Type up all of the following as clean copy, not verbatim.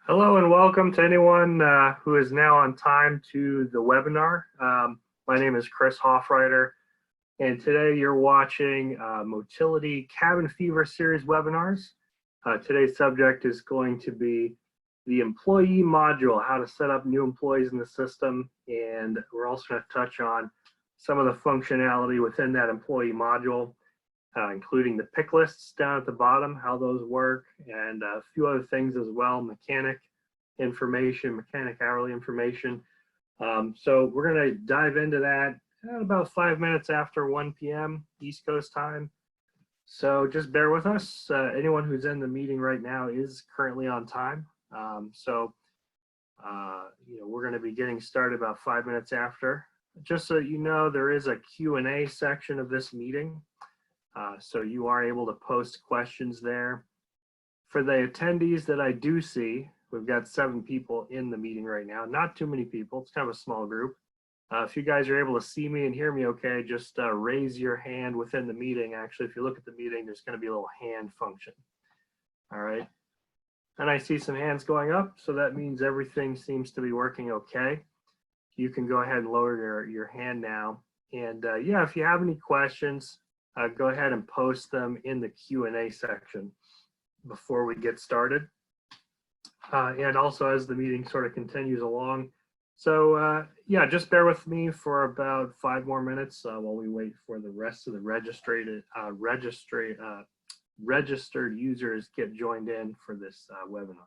Hello and welcome to anyone who is now on time to the webinar. My name is Chris Hoffreiter, and today you're watching Motility Cabin Fever series webinars. Today's subject is going to be the employee module, how to set up new employees in the system, and we're also going to touch on some of the functionality within that employee module, including the pick lists down at the bottom, how those work, and a few other things as well, mechanic hourly information. So we're going to dive into that at about 5 minutes after 1 p.m. East Coast time. So just bear with us. Anyone who's in the meeting right now is currently on time. We're going to be getting started about 5 minutes after. Just so you know, there is a Q&A section of this meeting. So you are able to post questions there. For the attendees that I do see, we've got 7 people in the meeting right now. Not too many people. It's kind of a small group. If you guys are able to see me and hear me okay, just raise your hand within the meeting. Actually, if you look at the meeting, there's going to be a little hand function. All right. And I see some hands going up, so that means everything seems to be working okay. You can go ahead and lower your hand now. And yeah, if you have any questions, go ahead and post them in the Q&A section before we get started. And also as the meeting sort of continues along. So yeah, just bear with me for about 5 more minutes while we wait for the rest of the registered users get joined in for this webinar.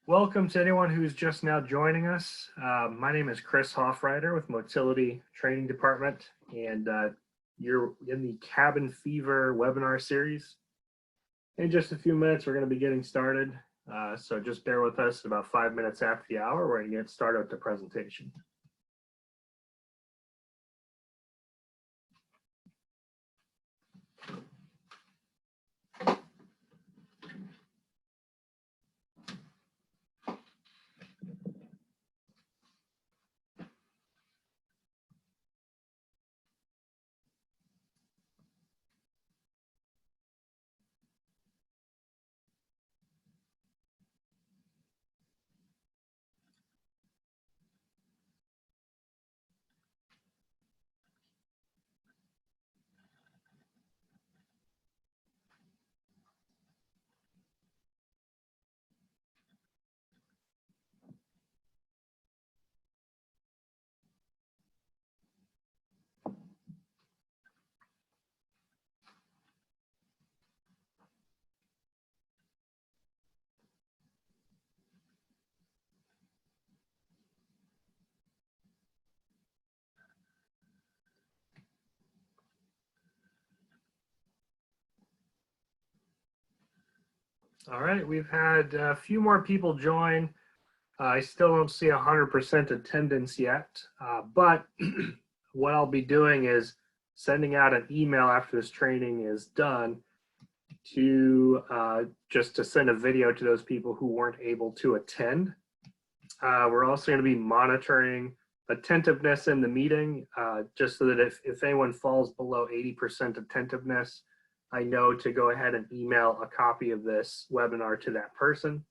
Welcome to anyone who's just now joining us. My name is Chris Hoffreiter with Motility Training Department, and you're in the Cabin Fever webinar series. In just a few minutes, we're going to be getting started. So just bear with us. About 5 minutes after the hour, we're going to get started with the presentation. All right, we've had a few more people join. I still don't see 100% attendance yet, but what I'll be doing is sending out an email after this training is done to just to send a video to those people who weren't able to attend. We're also going to be monitoring attentiveness in the meeting, just so that if anyone falls below 80% attentiveness, I know to go ahead and email a copy of this webinar to that person.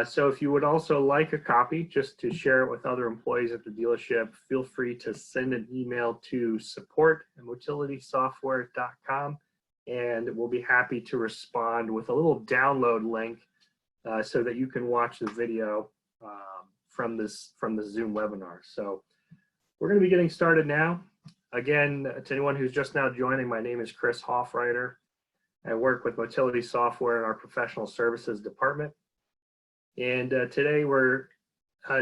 So if you would also like a copy just to share it with other employees at the dealership, feel free to send an email to support@motilitysoftware.com, and we'll be happy to respond with a little download link so that you can watch the video from the Zoom webinar. So We're going to be getting started now. Again, to anyone who's just now joining, my name is Chris Hoffreiter. I work with Motility Software in our professional services department. And today we're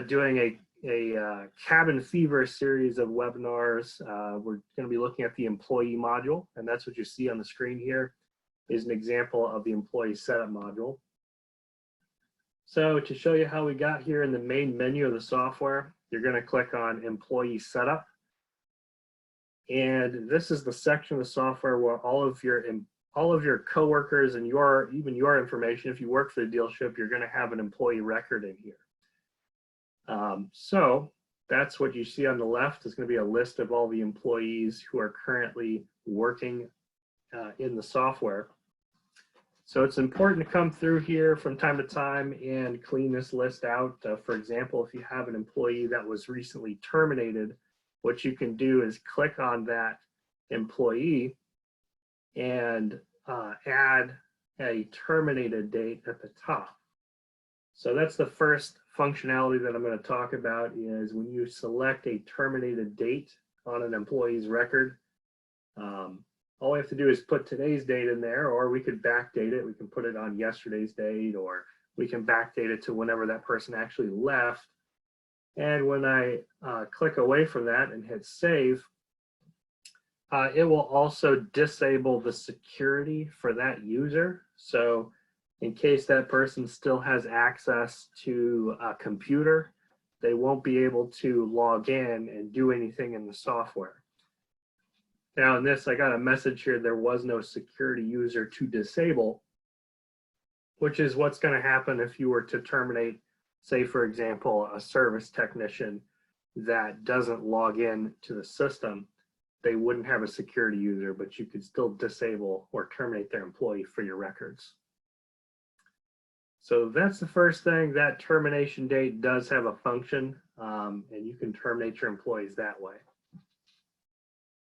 doing a cabin fever series of webinars. We're going to be looking at the employee module, and that's what you see on the screen here is an example of the employee setup module. So to show you how we got here in the main menu of the software, you're going to click on employee setup. And this is the section of the software where all of your coworkers and even your information, if you work for the dealership, you're going to have an employee record in here. So that's what you see on the left is going to be a list of all the employees who are currently working in the software. So it's important to come through here from time to time and clean this list out. For example, if you have an employee that was recently terminated, what you can do is click on that employee and add a terminated date at the top. So that's the first functionality that I'm going to talk about is when you select a terminated date on an employee's record, all we have to do is put today's date in there, or we could backdate it. We can put it on yesterday's date, or we can backdate it to whenever that person actually left. And when I click away from that and hit save, it will also disable the security for that user. So in case that person still has access to a computer, they won't be able to log in and do anything in the software. Now in this, I got a message here, there was no security user to disable, which is what's going to happen if you were to terminate, say for example, a service technician that doesn't log in to the system. They wouldn't have a security user, but you could still disable or terminate their employee for your records. So that's the first thing. That termination date does have a function, and you can terminate your employees that way.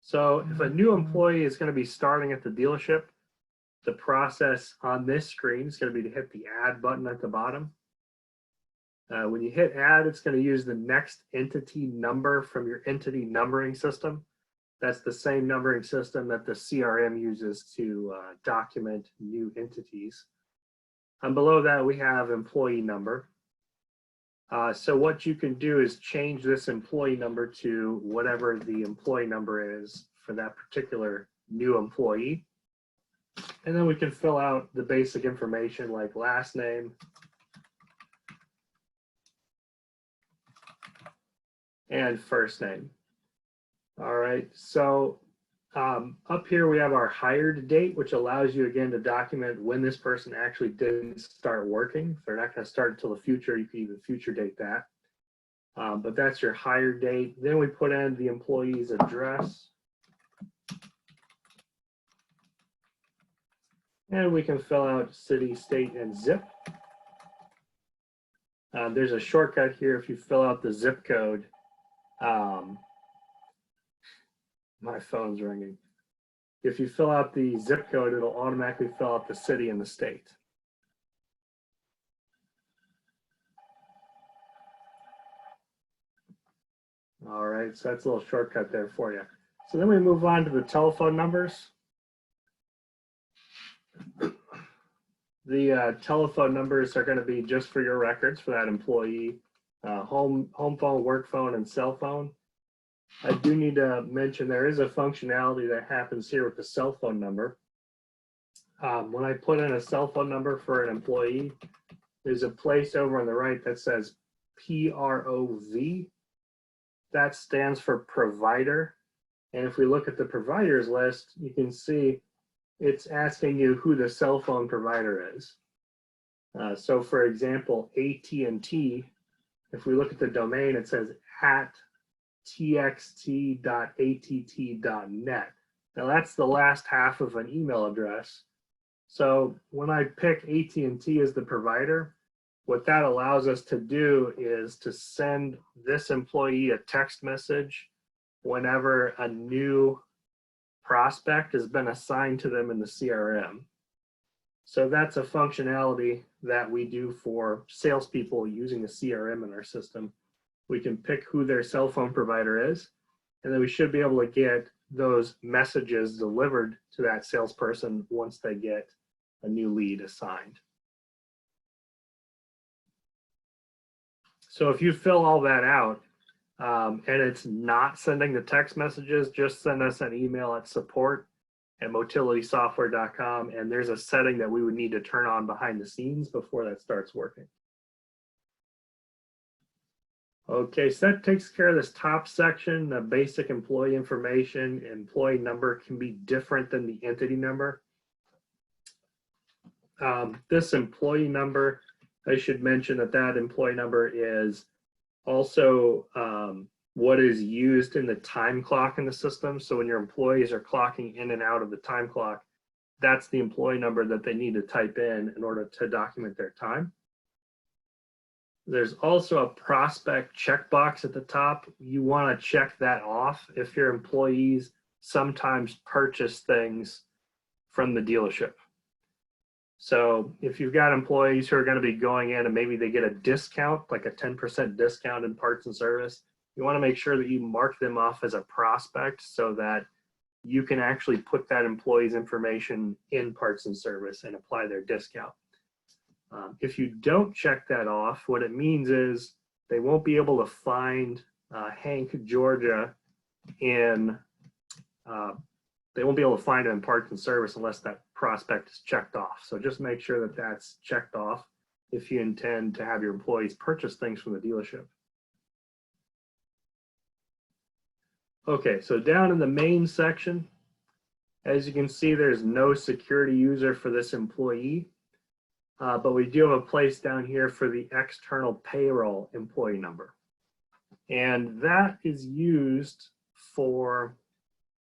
So if a new employee is going to be starting at the dealership, the process on this screen is going to be to hit the add button at the bottom. When you hit add, it's going to use the next entity number from your entity numbering system. That's the same numbering system that the CRM uses to document new entities. And below that, we have employee number. So what you can do is change this employee number to whatever the employee number is for that particular new employee. And then we can fill out the basic information like last name, and first name. All right, so up here we have our hired date, which allows you again to document when this person actually didn't start working. If they're not going to start until the future, you can even future date that. But that's your hired date. Then we put in the employee's address. And we can fill out city, state, and zip. There's a shortcut here if you fill out the zip code. My phone's ringing. If you fill out the zip code, it'll automatically fill out the city and the state. All right, so that's a little shortcut there for you. So then we move on to the telephone numbers. The telephone numbers are going to be just for your records for that employee, home phone, work phone, and cell phone. I do need to mention there is a functionality that happens here with the cell phone number. When I put in a cell phone number for an employee, there's a place over on the right that says PROV. That stands for provider. And if we look at the providers list, you can see it's asking you who the cell phone provider is. So for example, AT&T, if we look at the domain, it says at txt.att.net. Now that's the last half of an email address. So when I pick AT&T as the provider, what that allows us to do is to send this employee a text message whenever a new prospect has been assigned to them in the CRM. So that's a functionality that we do for salespeople using the CRM in our system. We can pick who their cell phone provider is, And then we should be able to get those messages delivered to that salesperson once they get a new lead assigned. So if you fill all that out and it's not sending the text messages, just send us an email at support@motilitysoftware.com, and there's a setting that we would need to turn on behind the scenes before that starts working. Okay, so that takes care of this top section, the basic employee information. Employee number can be different than the entity number. This employee number, I should mention that employee number is also what is used in the time clock in the system. So when your employees are clocking in and out of the time clock, that's the employee number that they need to type in order to document their time. There's also a prospect checkbox at the top. You want to check that off if your employees sometimes purchase things from the dealership. So if you've got employees who are going to be going in and maybe they get a discount, like a 10% discount in parts and service, you want to make sure that you mark them off as a prospect so that you can actually put that employee's information in parts and service and apply their discount. If you don't check that off, what it means is they won't be able to find Hank, Georgia in, they won't be able to find it in parts and service unless that prospect is checked off. So just make sure that that's checked off if you intend to have your employees purchase things from the dealership. Okay, so down in the main section, as you can see, there's no security user for this employee, but we do have a place down here for the external payroll employee number. And that is used for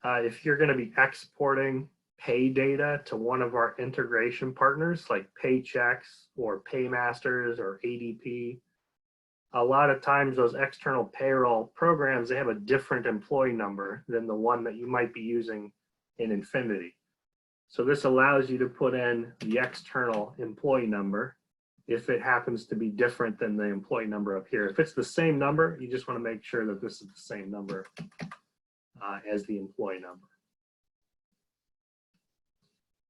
if you're going to be exporting pay data to one of our integration partners like Paychex or Paymasters or ADP. A lot of times those external payroll programs, they have a different employee number than the one that you might be using in Infinity. So this allows you to put in the external employee number if it happens to be different than the employee number up here. If it's the same number, you just want to make sure that this is the same number as the employee number.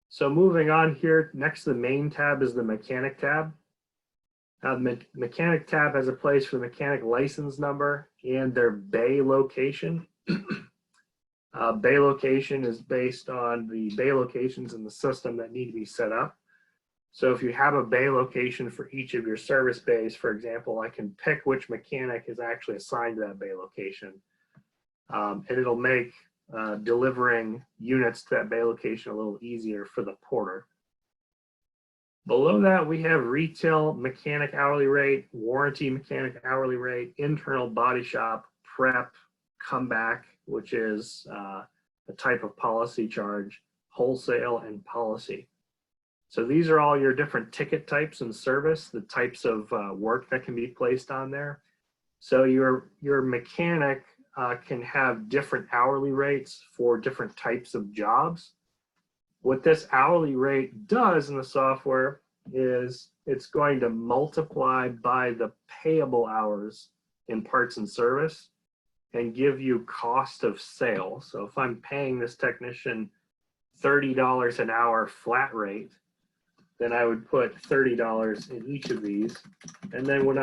So moving on here, next to the main tab is the mechanic tab. Now the mechanic tab has a place for the mechanic license number and their bay location. Bay location is based on the bay locations in the system that need to be set up. So if you have a bay location for each of your service bays, for example, I can pick which mechanic is actually assigned to that bay location. And it'll make delivering units to that bay location a little easier for the porter. Below that, we have retail mechanic hourly rate, warranty mechanic hourly rate, internal body shop, prep, comeback, which is a type of policy charge, wholesale, and policy. So these are all your different ticket types and service, the types of work that can be placed on there. So your mechanic can have different hourly rates for different types of jobs. What this hourly rate does in the software is it's going to multiply by the payable hours in parts and service and give you cost of sale. So if I'm paying this technician $30 an hour flat rate, then I would put $30 in each of these. And then when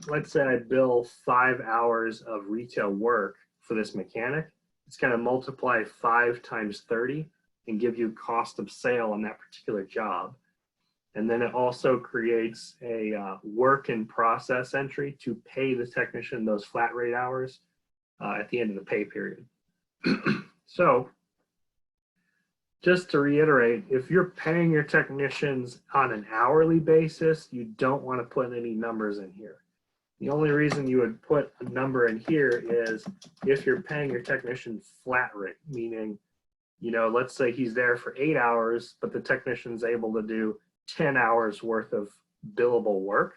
let's say I bill 5 hours of retail work for this mechanic, it's going to multiply 5 times 30 and give you cost of sale on that particular job. And then it also creates a work in process entry to pay the technician those flat rate hours at the end of the pay period. So just to reiterate, if you're paying your technicians on an hourly basis, you don't want to put any numbers in here. The only reason you would put a number in here is if you're paying your technician flat rate, meaning, you know, let's say he's there for 8 hours, but the technician's able to do 10 hours worth of billable work.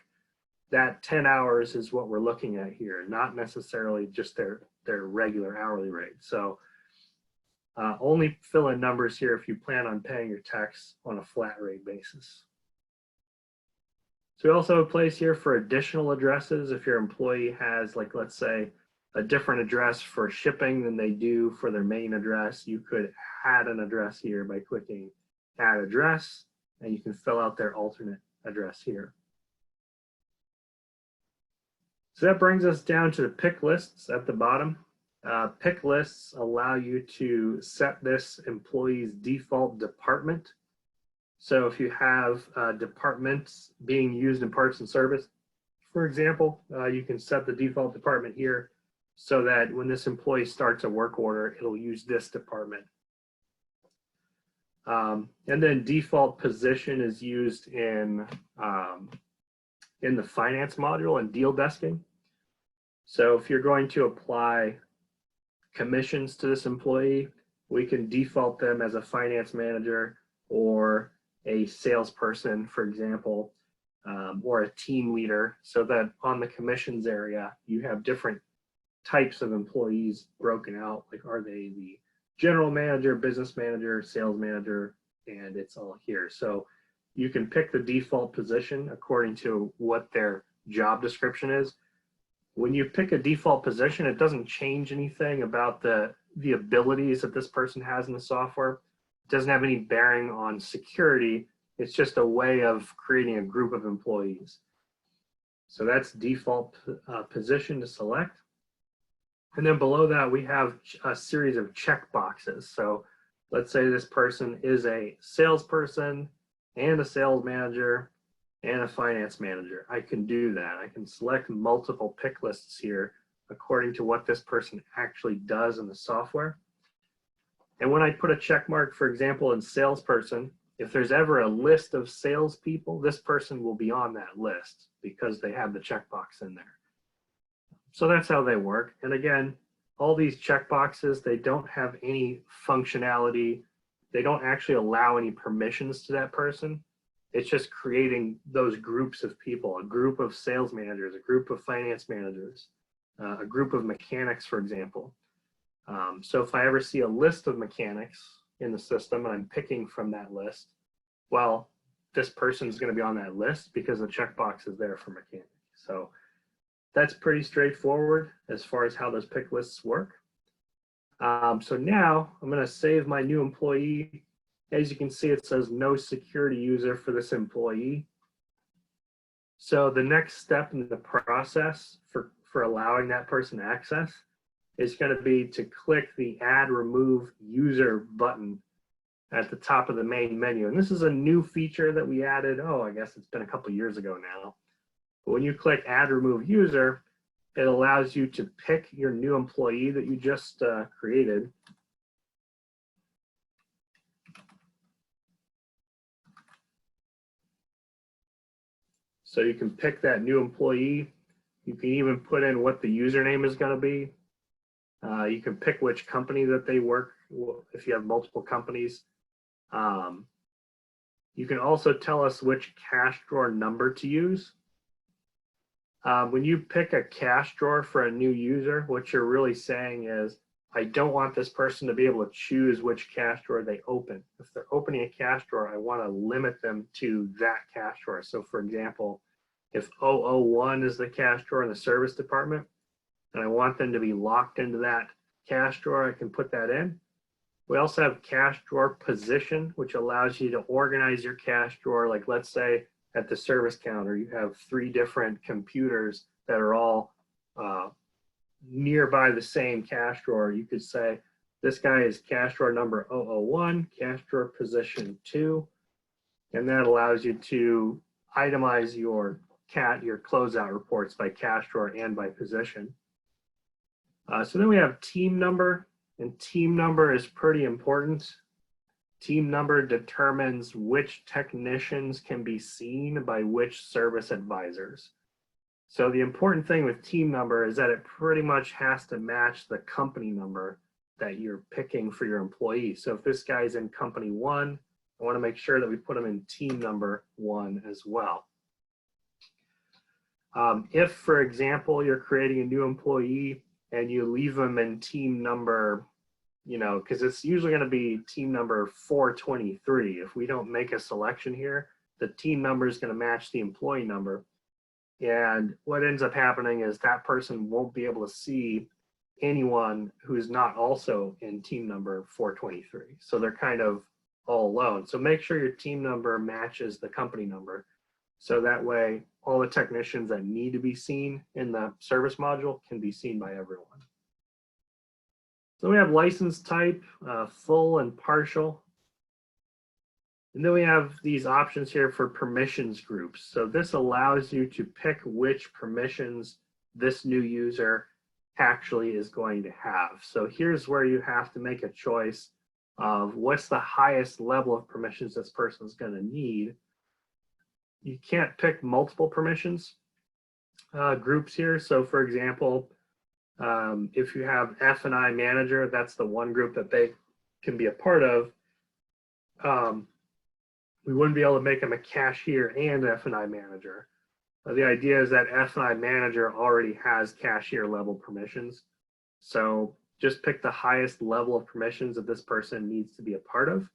That 10 hours is what we're looking at here, not necessarily just their regular hourly rate. So only fill in numbers here if you plan on paying your techs on a flat rate basis. So we also have a place here for additional addresses. If your employee has, like, let's say a different address for shipping than they do for their main address, you could add an address here by clicking Add Address, and you can fill out their alternate address here. So that brings us down to the pick lists at the bottom. Pick lists allow you to set this employee's default department. So if you have departments being used in parts and service, for example, you can set the default department here so that when this employee starts a work order, it'll use this department. And then default position is used in the finance module and deal desking. So if you're going to apply commissions to this employee, we can default them as a finance manager or a salesperson, for example, or a team leader, so that on the commissions area, you have different types of employees broken out. Like, are they the general manager, business manager, sales manager, and it's all here. So you can pick the default position according to what their job description is. When you pick a default position, it doesn't change anything about the abilities that this person has in the software. It doesn't have any bearing on security. It's just a way of creating a group of employees. So that's default position to select. And then below that, we have a series of check boxes. So let's say this person is a salesperson and a sales manager and a finance manager. I can do that. I can select multiple pick lists here according to what this person actually does in the software. And when I put a check mark, for example, in salesperson, if there's ever a list of salespeople, this person will be on that list because they have the checkbox in there. So that's how they work. And again, all these checkboxes, they don't have any functionality. They don't actually allow any permissions to that person. It's just creating those groups of people, a group of sales managers, a group of finance managers, a group of mechanics, for example. So if I ever see a list of mechanics in the system and I'm picking from that list, well, this person is going to be on that list because the checkbox is there for mechanic. So that's pretty straightforward as far as how those pick lists work. So now I'm going to save my new employee. As you can see, it says no security user for this employee. So the next step in the process for allowing that person access is going to be to click the AddRemove User button at the top of the main menu. And this is a new feature that we added, I guess it's been a couple years ago now. But when you click AddRemove User, it allows you to pick your new employee that you just created. So you can pick that new employee. You can even put in what the username is going to be. You can pick which company that they work, if you have multiple companies. You can also tell us which cash drawer number to use. When you pick a cash drawer for a new user, what you're really saying is, I don't want this person to be able to choose which cash drawer they open. If they're opening a cash drawer, I want to limit them to that cash drawer. So for example, if 001 is the cash drawer in the service department, and I want them to be locked into that cash drawer, I can put that in. We also have cash drawer position, which allows you to organize your cash drawer. Like let's say at the service counter, you have 3 different computers that are all nearby the same cash drawer. You could say, this guy is cash drawer number 001, cash drawer position 2, and that allows you to itemize your closeout reports by cash drawer and by position. So then we have team number, and team number is pretty important. Team number determines which technicians can be seen by which service advisors. So the important thing with team number is that it pretty much has to match the company number that you're picking for your employee. So if this guy's in company 1, I want to make sure that we put him in team number 1 as well. If, for example, you're creating a new employee and you leave them in team number, because it's usually going to be team number 423. If we don't make a selection here, the team number is going to match the employee number. And what ends up happening is that person won't be able to see anyone who's not also in team number 423. So they're kind of all alone. So make sure your team number matches the company number. So that way, all the technicians that need to be seen in the service module can be seen by everyone. So we have license type, full and partial. And then we have these options here for permissions groups. So this allows you to pick which permissions this new user actually is going to have. So here's where you have to make a choice of what's the highest level of permissions this person is going to need. You can't pick multiple permissions groups here. So for example, if you have F&I manager, that's the one group that they can be a part of. We wouldn't be able to make them a cashier and F&I manager. The idea is that F&I manager already has cashier level permissions. So just pick the highest level of permissions that this person needs to be a part of.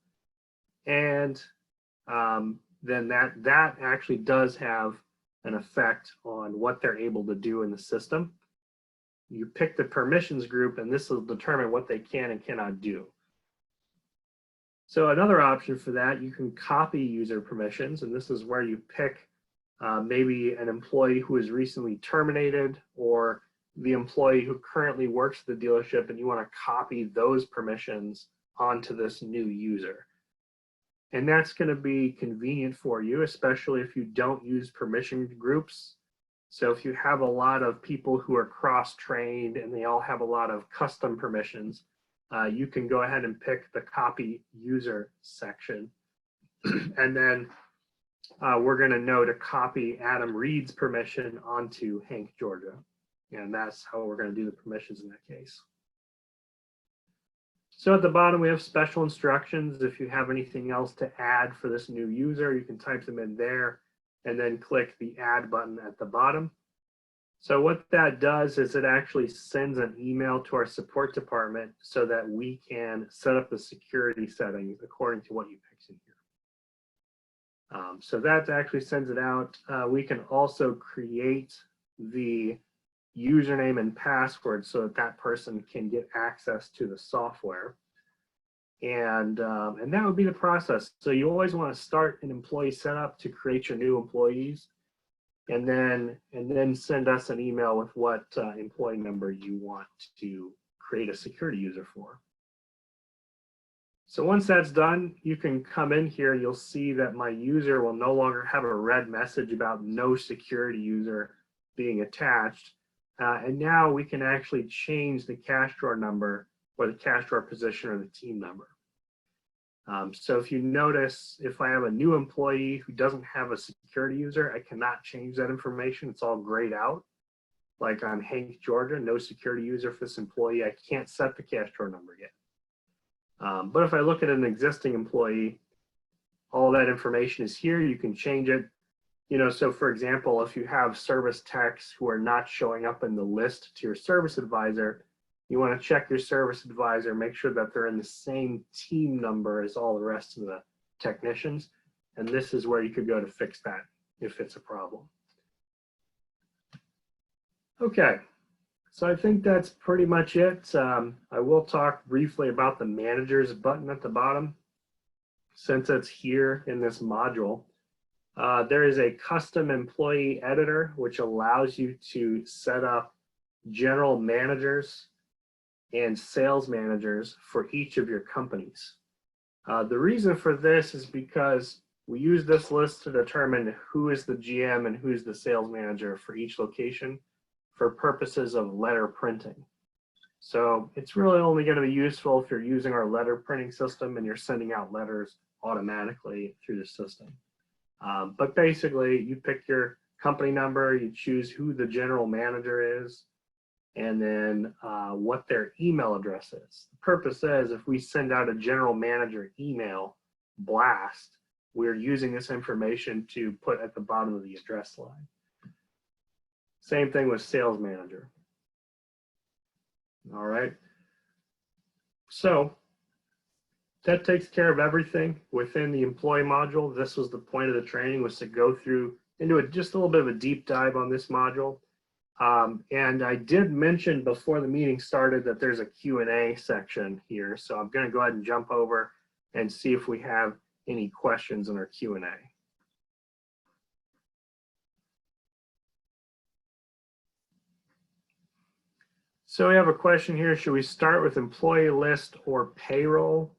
And then that actually does have an effect on what they're able to do in the system. You pick the permissions group, and this will determine what they can and cannot do. So another option for that, you can copy user permissions, and this is where you pick maybe an employee who is recently terminated or the employee who currently works at the dealership, and you want to copy those permissions onto this new user. And that's going to be convenient for you, especially if you don't use permission groups. So if you have a lot of people who are cross-trained and they all have a lot of custom permissions, you can go ahead and pick the copy user section. And then we're going to know to copy Adam Reed's permission onto Hank Georgia. And that's how we're going to do the permissions in that case. So at the bottom, we have special instructions. If you have anything else to add for this new user, you can type them in there and then click the add button at the bottom. So what that does is it actually sends an email to our support department so that we can set up the security settings according to what you picked in here. So that actually sends it out. We can also create the username and password so that that person can get access to the software. And that would be the process. So you always want to start an employee setup to create your new employees, and then send us an email with what employee number you want to create a security user for. So once that's done, you can come in here. You'll see that my user will no longer have a red message about no security user being attached. And now we can actually change the cash drawer number or the cash drawer position or the team number. So if you notice, if I have a new employee who doesn't have a security user, I cannot change that information. It's all grayed out. Like on Hank Georgia, no security user for this employee. I can't set the cash drawer number yet. But if I look at an existing employee, all that information is here. You can change it. You know, so for example, if you have service techs who are not showing up in the list to your service advisor, you want to check your service advisor, make sure that they're in the same team number as all the rest of the technicians. And this is where you could go to fix that if it's a problem. Okay, so I think that's pretty much it. I will talk briefly about the managers button at the bottom. Since it's here in this module, there is a custom employee editor, which allows you to set up general managers and sales managers for each of your companies. The reason for this is because we use this list to determine who is the GM and who's the sales manager for each location for purposes of letter printing. So it's really only going to be useful if you're using our letter printing system and you're sending out letters automatically through the system. But basically, you pick your company number, you choose who the general manager is, and then what their email address is. The purpose is if we send out a general manager email blast, we're using this information to put at the bottom of the address line. Same thing with sales manager. All right. So that takes care of everything within the employee module. This was the point of the training, was to go through into just a little bit of a deep dive on this module. And I did mention before the meeting started that there's a Q&A section here. So I'm going to go ahead and jump over and see if we have any questions in our Q&A. So we have a question here. Should we start with employee list or payroll?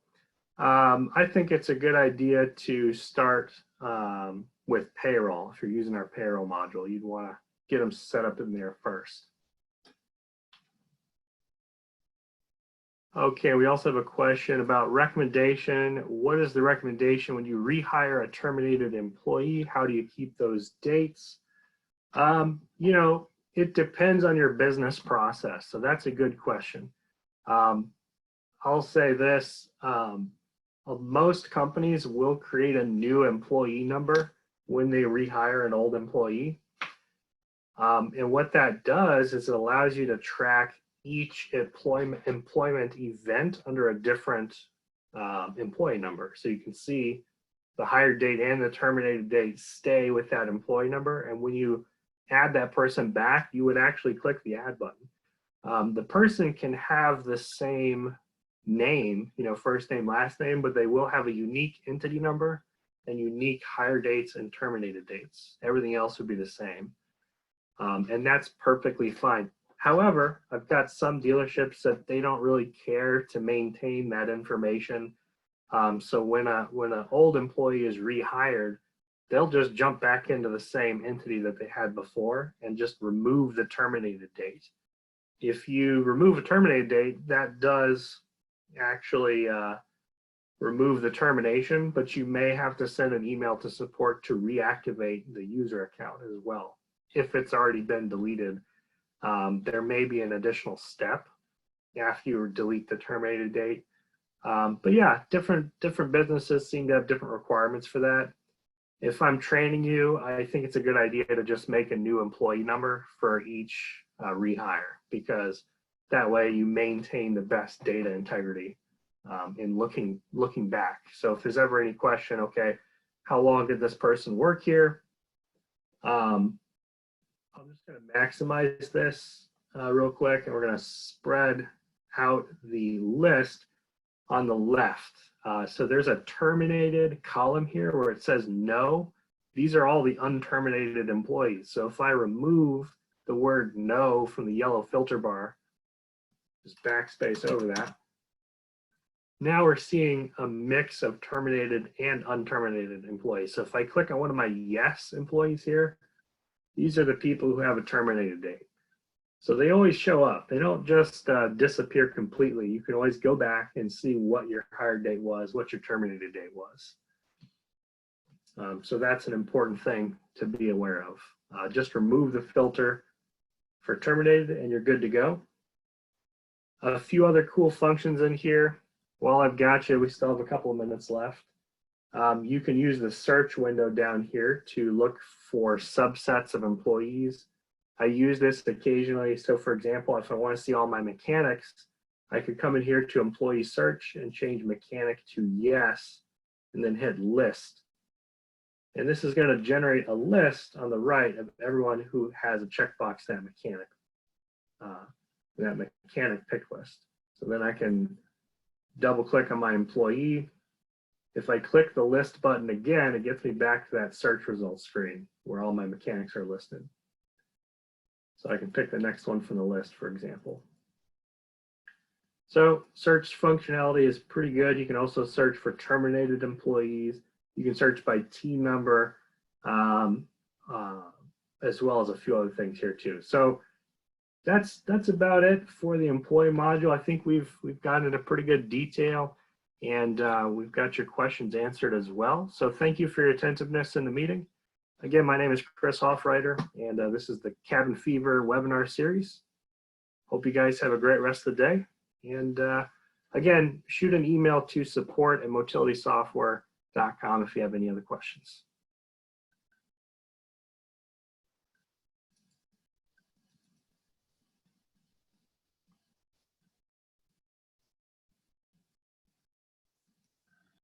I think it's a good idea to start with payroll. If you're using our payroll module, you'd want to get them set up in there first. Okay, we also have a question about recommendation. What is the recommendation when you rehire a terminated employee? How do you keep those dates? You know, it depends on your business process. So that's a good question. I'll say this, most companies will create a new employee number when they rehire an old employee. And what that does is it allows you to track each employment event under a different employee number. So you can see the hired date and the terminated date stay with that employee number. And when you add that person back, you would actually click the add button. The person can have the same name, you know, first name, last name, but they will have a unique entity number and unique hire dates and terminated dates. Everything else would be the same. And that's perfectly fine. However, I've got some dealerships that they don't really care to maintain that information. So when an old employee is rehired, they'll just jump back into the same entity that they had before and just remove the terminated date. If you remove a terminated date, that does actually remove the termination, but you may have to send an email to support to reactivate the user account as well. If it's already been deleted, there may be an additional step after you delete the terminated date. But yeah, different businesses seem to have different requirements for that. If I'm training you, I think it's a good idea to just make a new employee number for each rehire, because that way you maintain the best data integrity in looking back. So if there's ever any question, okay, how long did this person work here? I'm just going to maximize this real quick, and we're going to spread out the list on the left. So there's a terminated column here where it says no. These are all the unterminated employees. So if I remove the word no from the yellow filter bar, just backspace over that, now we're seeing a mix of terminated and unterminated employees. So if I click on one of my yes employees here, these are the people who have a terminated date. So they always show up. They don't just disappear completely. You can always go back and see what your hired date was, what your terminated date was. So that's an important thing to be aware of. Just remove the filter for terminated and you're good to go. A few other cool functions in here. While I've got you, we still have a couple of minutes left. You can use the search window down here to look for subsets of employees. I use this occasionally. So for example, if I want to see all my mechanics, I could come in here to employee search and change mechanic to yes, and then hit list. And this is going to generate a list on the right of everyone who has a checkbox that mechanic pick list. So then I can double click on my employee. If I click the list button again, it gets me back to that search results screen where all my mechanics are listed. So I can pick the next one from the list, for example. So search functionality is pretty good. You can also search for terminated employees. You can search by team member, as well as a few other things here too. So that's about it for the employee module. I think we've gotten into pretty good detail, and we've got your questions answered as well. So thank you for your attentiveness in the meeting. Again, my name is Chris Hoffreiter, and this is the Cabin Fever webinar series. Hope you guys have a great rest of the day. And again, shoot an email to support@motilitysoftware.com if you have any other questions.